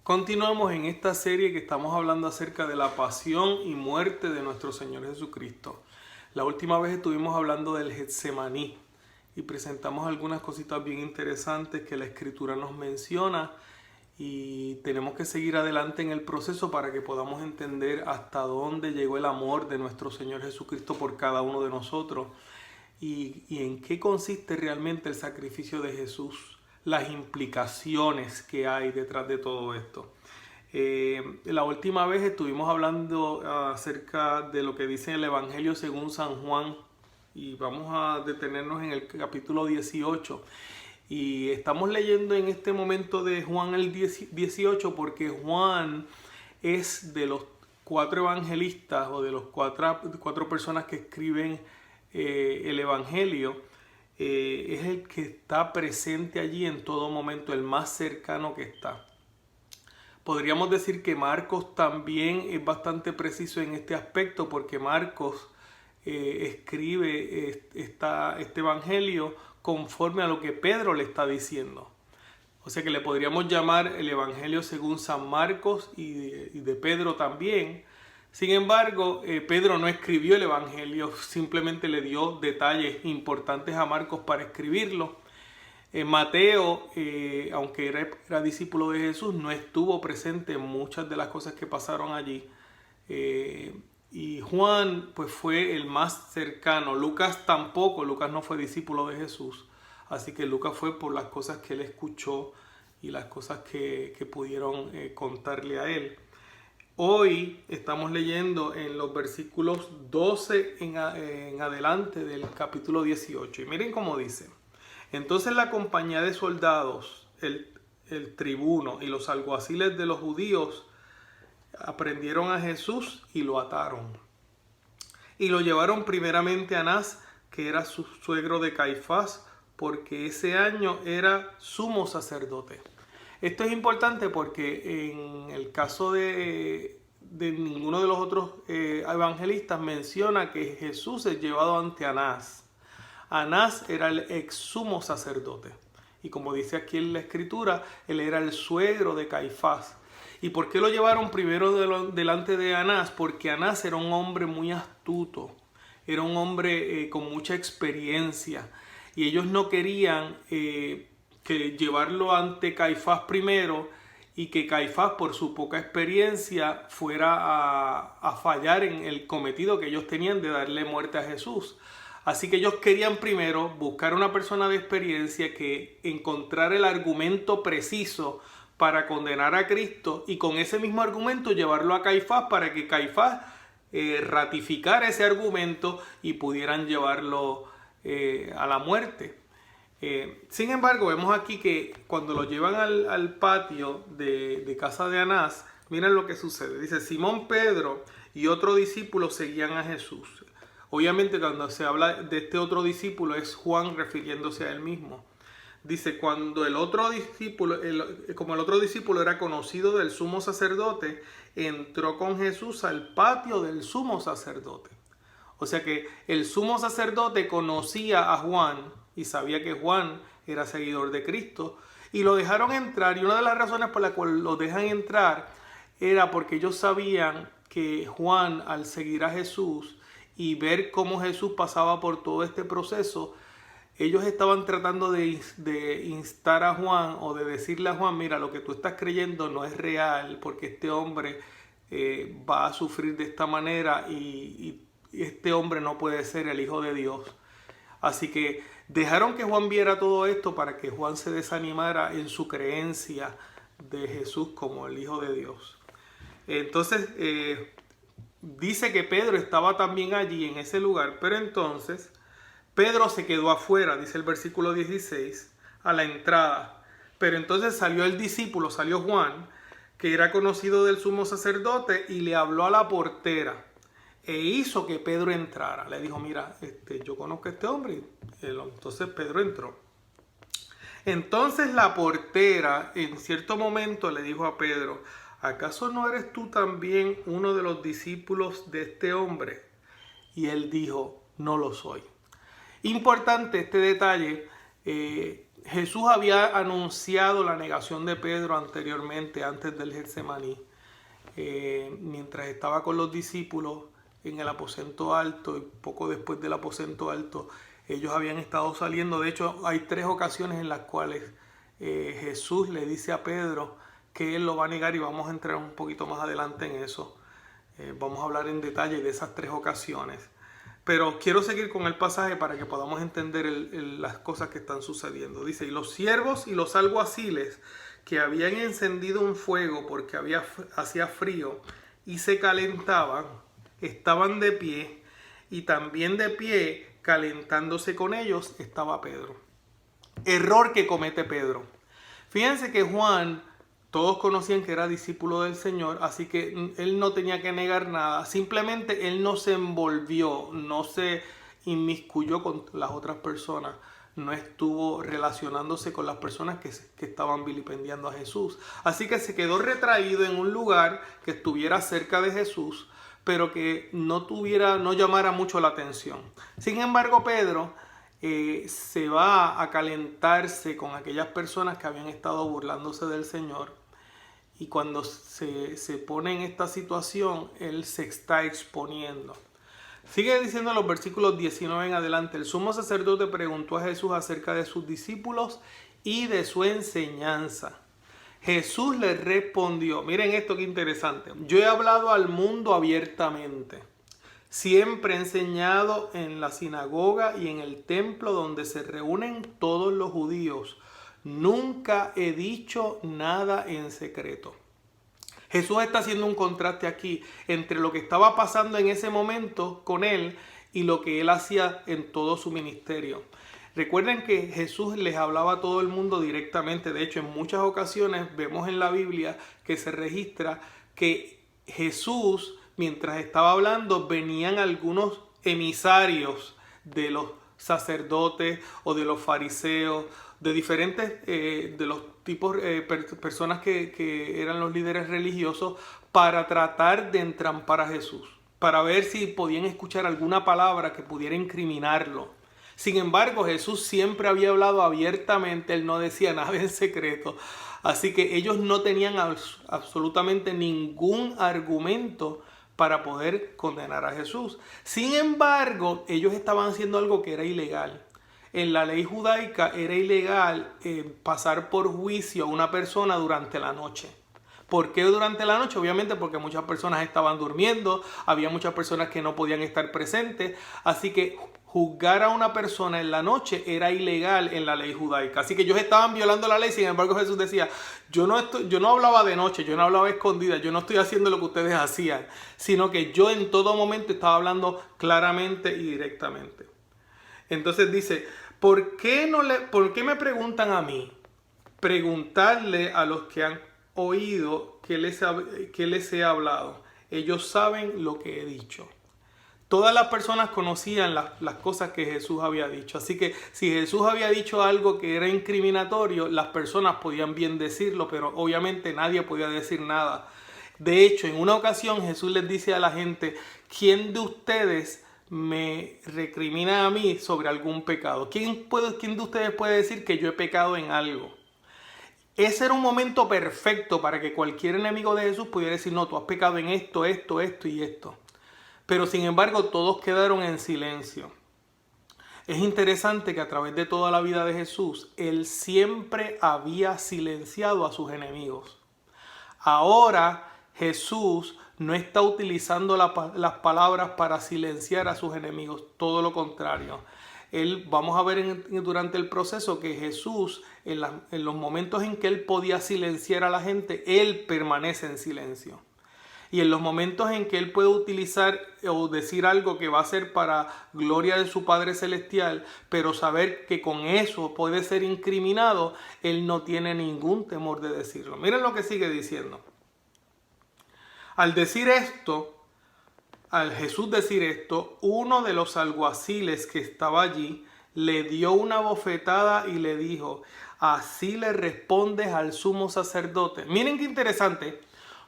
Continuamos en esta serie que estamos hablando acerca de la pasión y muerte de nuestro Señor Jesucristo. La última vez estuvimos hablando del Getsemaní y presentamos algunas cositas bien interesantes que la Escritura nos menciona y tenemos que seguir adelante en el proceso para que podamos entender hasta dónde llegó el amor de nuestro Señor Jesucristo por cada uno de nosotros y en qué consiste realmente el sacrificio de Jesús, las implicaciones que hay detrás de todo esto. La última vez estuvimos hablando acerca de lo que dice el Evangelio según San Juan y vamos a detenernos en el capítulo 18 y estamos leyendo en este momento de Juan el 18 porque Juan es de los 4 evangelistas o de los cuatro personas que escriben el Evangelio. Es el que está presente allí en todo momento, el más cercano que está. Podríamos decir que Marcos también es bastante preciso en este aspecto porque Marcos escribe este evangelio conforme a lo que Pedro le está diciendo. O sea que le podríamos llamar el evangelio según San Marcos y de Pedro también. Sin embargo, Pedro no escribió el evangelio, simplemente le dio detalles importantes a Marcos para escribirlo. Mateo, aunque era discípulo de Jesús, no estuvo presente en muchas de las cosas que pasaron allí. Y Juan pues fue el más cercano. Lucas tampoco, Lucas no fue discípulo de Jesús. Así que Lucas fue por las cosas que él escuchó y las cosas que pudieron contarle a él. Hoy estamos leyendo en los versículos 12 en adelante del capítulo 18. Y miren cómo dice. Entonces la compañía de soldados, el tribuno y los alguaciles de los judíos aprendieron a Jesús y lo ataron. Y lo llevaron primeramente a Anás, que era su suegro de Caifás, porque ese año era sumo sacerdote. Esto es importante porque en el caso de ninguno de los otros evangelistas menciona que Jesús es llevado ante Anás. Anás era el ex sumo sacerdote. Y como dice aquí en la escritura, él era el suegro de Caifás. ¿Y por qué lo llevaron primero delante de Anás? Porque Anás era un hombre muy astuto. Era un hombre con mucha experiencia. Y ellos no querían que llevarlo ante Caifás primero y que Caifás por su poca experiencia fuera a fallar en el cometido que ellos tenían de darle muerte a Jesús. Así que ellos querían primero buscar una persona de experiencia que encontrara el argumento preciso para condenar a Cristo y con ese mismo argumento llevarlo a Caifás para que Caifás ratificara ese argumento y pudieran llevarlo a la muerte. Sin embargo, vemos aquí que cuando lo llevan al patio de casa de Anás, miren lo que sucede. Dice, Simón Pedro y otro discípulo seguían a Jesús. Obviamente cuando se habla de este otro discípulo es Juan refiriéndose a él mismo. Dice, cuando el otro discípulo era conocido del sumo sacerdote, entró con Jesús al patio del sumo sacerdote. O sea que el sumo sacerdote conocía a Juan y sabía que Juan era seguidor de Cristo y lo dejaron entrar. Y una de las razones por las cuales lo dejan entrar era porque ellos sabían que Juan, al seguir a Jesús y ver cómo Jesús pasaba por todo este proceso, ellos estaban tratando de instar a Juan o de decirle a Juan, mira, lo que tú estás creyendo no es real porque este hombre va a sufrir de esta manera y este hombre no puede ser el Hijo de Dios. Así que dejaron que Juan viera todo esto para que Juan se desanimara en su creencia de Jesús como el Hijo de Dios. Entonces dice que Pedro estaba también allí en ese lugar, pero entonces Pedro se quedó afuera, dice el versículo 16, a la entrada. Pero entonces salió el discípulo, salió Juan, que era conocido del sumo sacerdote, y le habló a la portera e hizo que Pedro entrara. Le dijo, mira, yo conozco a este hombre. Entonces Pedro entró. Entonces la portera en cierto momento le dijo a Pedro, ¿acaso no eres tú también uno de los discípulos de este hombre? Y él dijo, no lo soy. Importante este detalle, Jesús había anunciado la negación de Pedro anteriormente, antes del Getsemaní, mientras estaba con los discípulos en el aposento alto y poco después del aposento alto, ellos habían estado saliendo. De hecho, hay 3 ocasiones en las cuales Jesús le dice a Pedro que él lo va a negar y vamos a entrar un poquito más adelante en eso. Vamos a hablar en detalle de esas 3 ocasiones. Pero quiero seguir con el pasaje para que podamos entender las cosas que están sucediendo. Dice, y los siervos y los alguaciles que habían encendido un fuego porque hacía frío y se calentaban, estaban de pie, y también de pie, calentándose con ellos, estaba Pedro. Error que comete Pedro. Fíjense que Juan, todos conocían que era discípulo del Señor, así que él no tenía que negar nada. Simplemente él no se envolvió, no se inmiscuyó con las otras personas, no estuvo relacionándose con las personas que estaban vilipendiando a Jesús. Así que se quedó retraído en un lugar que estuviera cerca de Jesús, pero que no llamara mucho la atención. Sin embargo, Pedro se va a calentarse con aquellas personas que habían estado burlándose del Señor, y cuando se pone en esta situación, él se está exponiendo. Sigue diciendo en los versículos 19 en adelante, el sumo sacerdote preguntó a Jesús acerca de sus discípulos y de su enseñanza. Jesús le respondió, miren esto que interesante, yo he hablado al mundo abiertamente. Siempre he enseñado en la sinagoga y en el templo donde se reúnen todos los judíos. Nunca he dicho nada en secreto. Jesús está haciendo un contraste aquí entre lo que estaba pasando en ese momento con él y lo que él hacía en todo su ministerio. Recuerden que Jesús les hablaba a todo el mundo directamente. De hecho, en muchas ocasiones vemos en la Biblia que se registra que Jesús, mientras estaba hablando, venían algunos emisarios de los sacerdotes o de los fariseos, de diferentes de los tipos personas que eran los líderes religiosos, para tratar de entrampar a Jesús, para ver si podían escuchar alguna palabra que pudiera incriminarlo. Sin embargo, Jesús siempre había hablado abiertamente, él no decía nada en secreto, así que ellos no tenían absolutamente ningún argumento para poder condenar a Jesús. Sin embargo, ellos estaban haciendo algo que era ilegal. En la ley judaica era ilegal pasar por juicio a una persona durante la noche. ¿Por qué durante la noche? Obviamente porque muchas personas estaban durmiendo, había muchas personas que no podían estar presentes, así que juzgar a una persona en la noche era ilegal en la ley judaica. Así que ellos estaban violando la ley. Sin embargo, Jesús decía, yo no hablaba de noche, yo no hablaba escondida, yo no estoy haciendo lo que ustedes hacían, sino que yo en todo momento estaba hablando claramente y directamente. Entonces dice, ¿por qué me preguntan a mí? Preguntarle a los que han oído que les he hablado. Ellos saben lo que he dicho. Todas las personas conocían las cosas que Jesús había dicho. Así que si Jesús había dicho algo que era incriminatorio, las personas podían bien decirlo, pero obviamente nadie podía decir nada. De hecho, en una ocasión Jesús les dice a la gente, ¿quién de ustedes me recrimina a mí sobre algún pecado? ¿Quién de ustedes puede decir que yo he pecado en algo? Ese era un momento perfecto para que cualquier enemigo de Jesús pudiera decir, no, tú has pecado en esto, esto, esto y esto. Pero sin embargo todos quedaron en silencio. Es interesante que a través de toda la vida de Jesús, él siempre había silenciado a sus enemigos. Ahora Jesús no está utilizando las palabras para silenciar a sus enemigos, todo lo contrario. Vamos a ver durante el proceso que Jesús, en los momentos en que él podía silenciar a la gente, él permanece en silencio. Y en los momentos en que él puede utilizar o decir algo que va a ser para gloria de su Padre Celestial, pero saber que con eso puede ser incriminado, él no tiene ningún temor de decirlo. Miren lo que sigue diciendo. Al Jesús decir esto, uno de los alguaciles que estaba allí le dio una bofetada y le dijo, así le respondes al sumo sacerdote. Miren qué interesante.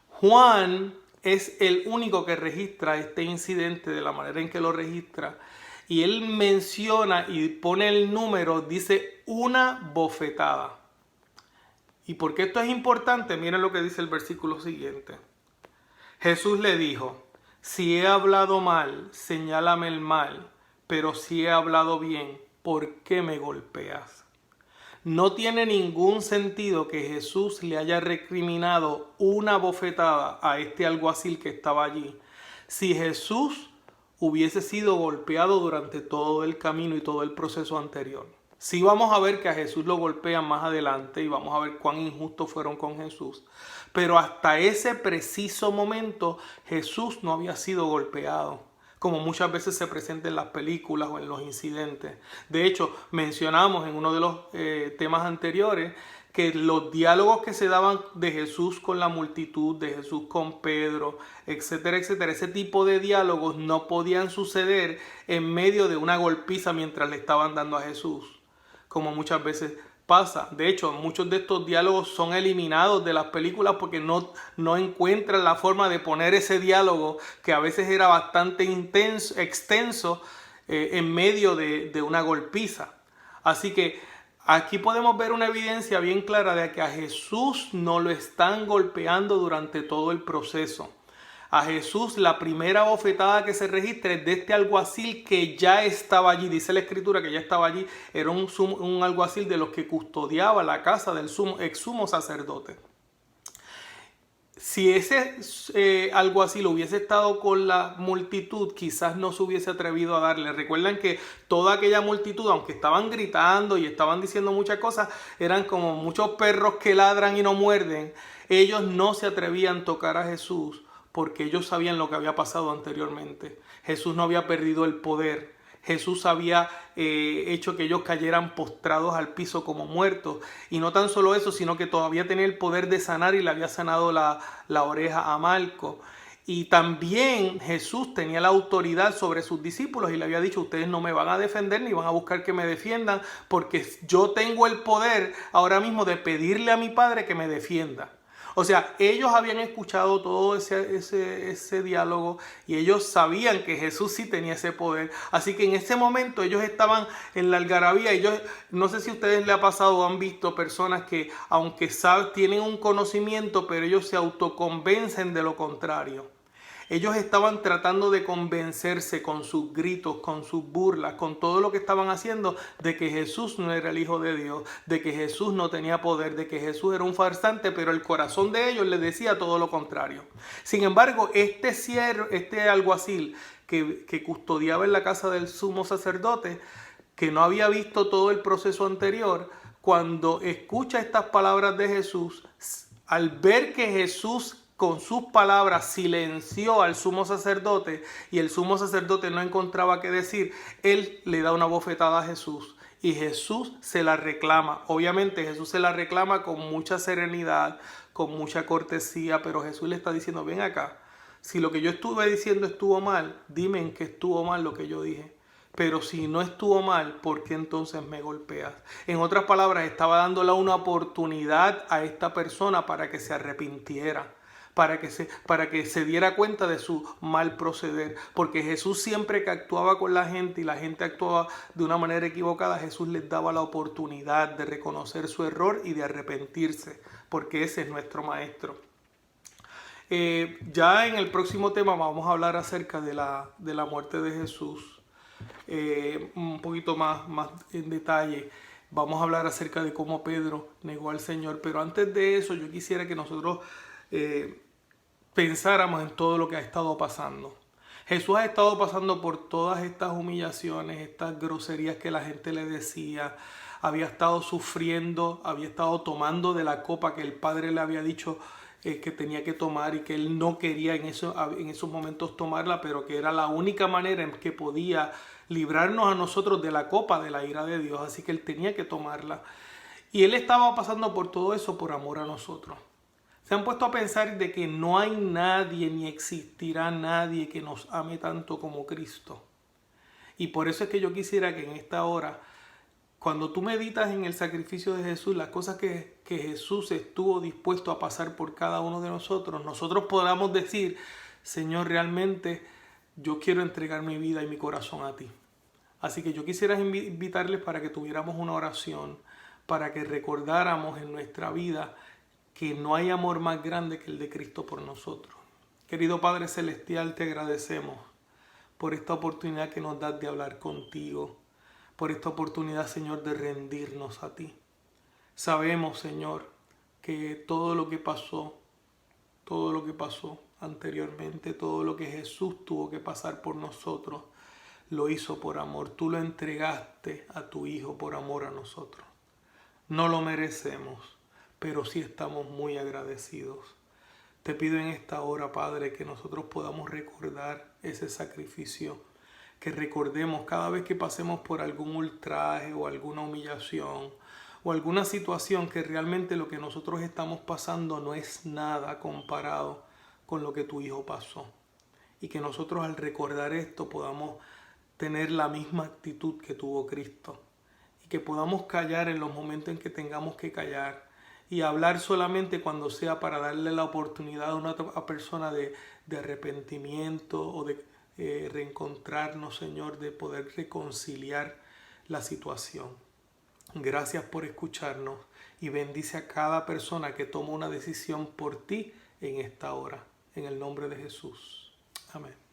Juan es el único que registra este incidente de la manera en que lo registra. Y él menciona y pone el número, dice una bofetada. ¿Y por qué esto es importante? Miren lo que dice el versículo siguiente. Jesús le dijo, si he hablado mal, señálame el mal, pero si he hablado bien, ¿por qué me golpeas? No tiene ningún sentido que Jesús le haya recriminado una bofetada a este alguacil que estaba allí. Si Jesús hubiese sido golpeado durante todo el camino y todo el proceso anterior. Sí vamos a ver que a Jesús lo golpean más adelante y vamos a ver cuán injustos fueron con Jesús. Pero hasta ese preciso momento Jesús no había sido golpeado, como muchas veces se presenta en las películas o en los incidentes. De hecho, mencionamos en uno de los temas anteriores que los diálogos que se daban de Jesús con la multitud, de Jesús con Pedro, etcétera, etcétera, ese tipo de diálogos no podían suceder en medio de una golpiza mientras le estaban dando a Jesús, como muchas veces pasa. De hecho, muchos de estos diálogos son eliminados de las películas porque no encuentran la forma de poner ese diálogo que a veces era bastante extenso en medio de una golpiza. Así que aquí podemos ver una evidencia bien clara de que a Jesús no lo están golpeando durante todo el proceso. A Jesús la primera bofetada que se registra es de este alguacil que ya estaba allí. Dice la escritura que ya estaba allí. Era un alguacil de los que custodiaba la casa del ex sumo sacerdote. Si ese alguacil hubiese estado con la multitud, quizás no se hubiese atrevido a darle. Recuerdan que toda aquella multitud, aunque estaban gritando y estaban diciendo muchas cosas, eran como muchos perros que ladran y no muerden. Ellos no se atrevían a tocar a Jesús porque ellos sabían lo que había pasado anteriormente. Jesús no había perdido el poder. Jesús había hecho que ellos cayeran postrados al piso como muertos. Y no tan solo eso, sino que todavía tenía el poder de sanar y le había sanado la oreja a Malco. Y también Jesús tenía la autoridad sobre sus discípulos y le había dicho, ustedes no me van a defender ni van a buscar que me defiendan, porque yo tengo el poder ahora mismo de pedirle a mi Padre que me defienda. O sea, ellos habían escuchado todo ese diálogo y ellos sabían que Jesús sí tenía ese poder. Así que en ese momento ellos estaban en la algarabía. Y yo no sé si a ustedes les ha pasado o han visto personas que aunque tienen un conocimiento, pero ellos se autoconvencen de lo contrario. Ellos estaban tratando de convencerse con sus gritos, con sus burlas, con todo lo que estaban haciendo de que Jesús no era el Hijo de Dios, de que Jesús no tenía poder, de que Jesús era un farsante, pero el corazón de ellos les decía todo lo contrario. Sin embargo, este alguacil que custodiaba en la casa del sumo sacerdote, que no había visto todo el proceso anterior, cuando escucha estas palabras de Jesús, al ver que Jesús con sus palabras silenció al sumo sacerdote y el sumo sacerdote no encontraba qué decir, él le da una bofetada a Jesús y Jesús se la reclama. Obviamente Jesús se la reclama con mucha serenidad, con mucha cortesía, pero Jesús le está diciendo, ven acá, si lo que yo estuve diciendo estuvo mal, dime en qué estuvo mal lo que yo dije. Pero si no estuvo mal, ¿por qué entonces me golpeas? En otras palabras, estaba dándole una oportunidad a esta persona para que se arrepintiera, para que se diera cuenta de su mal proceder. Porque Jesús siempre que actuaba con la gente y la gente actuaba de una manera equivocada, Jesús les daba la oportunidad de reconocer su error y de arrepentirse, porque ese es nuestro maestro. Ya en el próximo tema vamos a hablar acerca de la muerte de Jesús, un poquito más en detalle. Vamos a hablar acerca de cómo Pedro negó al Señor, pero antes de eso yo quisiera que nosotros pensáramos en todo lo que ha estado pasando. Jesús ha estado pasando por todas estas humillaciones, estas groserías que la gente le decía. Había estado sufriendo, había estado tomando de la copa que el Padre le había dicho que tenía que tomar y que él no quería en esos momentos tomarla, pero que era la única manera en que podía librarnos a nosotros de la copa de la ira de Dios. Así que él tenía que tomarla. Y él estaba pasando por todo eso por amor a nosotros. ¿Se han puesto a pensar de que no hay nadie ni existirá nadie que nos ame tanto como Cristo? Y por eso es que yo quisiera que en esta hora, cuando tú meditas en el sacrificio de Jesús, las cosas que Jesús estuvo dispuesto a pasar por cada uno de nosotros podamos decir, Señor, realmente yo quiero entregar mi vida y mi corazón a ti. Así que yo quisiera invitarles para que tuviéramos una oración, para que recordáramos en nuestra vida que no hay amor más grande que el de Cristo por nosotros. Querido Padre Celestial, te agradecemos por esta oportunidad que nos das de hablar contigo, por esta oportunidad, Señor, de rendirnos a ti. Sabemos, Señor, que todo lo que pasó anteriormente, todo lo que Jesús tuvo que pasar por nosotros, lo hizo por amor. Tú lo entregaste a tu Hijo por amor a nosotros. No lo merecemos, pero sí estamos muy agradecidos. Te pido en esta hora, Padre, que nosotros podamos recordar ese sacrificio, que recordemos cada vez que pasemos por algún ultraje o alguna humillación o alguna situación que realmente lo que nosotros estamos pasando no es nada comparado con lo que tu Hijo pasó. Y que nosotros al recordar esto podamos tener la misma actitud que tuvo Cristo. Y que podamos callar en los momentos en que tengamos que callar. Y hablar solamente cuando sea para darle la oportunidad a una persona de arrepentimiento o de reencontrarnos, Señor, de poder reconciliar la situación. Gracias por escucharnos y bendice a cada persona que toma una decisión por ti en esta hora. En el nombre de Jesús. Amén.